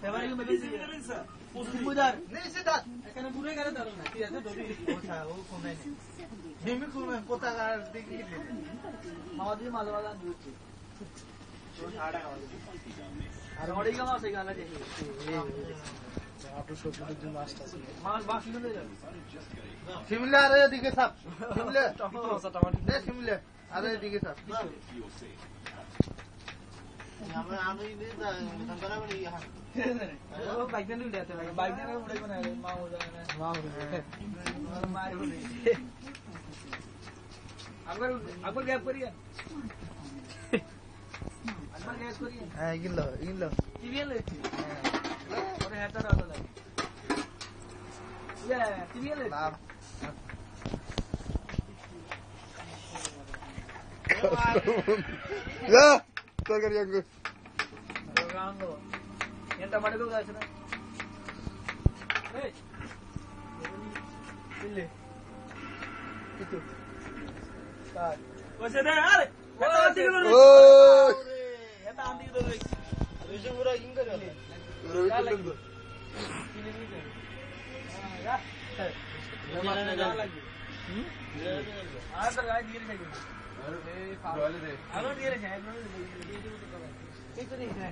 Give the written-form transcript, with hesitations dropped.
এবারে কি মেডিসিন করেছে বুঝার নেই সেটা এখানে পুরো গাড়ি দাঁড়ানো না ঠিক আছে দড়ি ওঠা ও কোন নাই হেমি কোন পতাকার দেখি মাওদি মালওয়ালা দিচ্ছে তো 60 টাকা আর ওড়ি গামা সেই গালা দেখি আপনি সবুজের জন্য আসছে মাছ বাকি নিয়ে যাবে শিমলা আরে এদিকে সাপ শিমলা টমেটো দে শিমলা আরে এদিকে সাপ আমি নেই না সন্তানা বলি ও বাইক নিয়ে উড়াতে লাগে বাইক নিয়ে উড়াইবো না রে মা উড়াবে না মা উড়াবে আকবর গ্যাপ করিয়া আকবর গ্যাপ করিয়া হ্যাঁ ইগিনলো কি বিয়েলেছি ওরে হেটা রাখো লাগে ইয়া কি বিয়েলেছি Ya, tolong yang gue. Ranggo. Yang tomato ko guys na. Hey. Ile. Itu. Start. What's that? Are. Oh. Eta andi do. Isu pura king karo. Ini ni. Ya. Ya lagi. तो गाय गिर गई अरे फाड़ दे अरे गिर गए नहीं तो नहीं है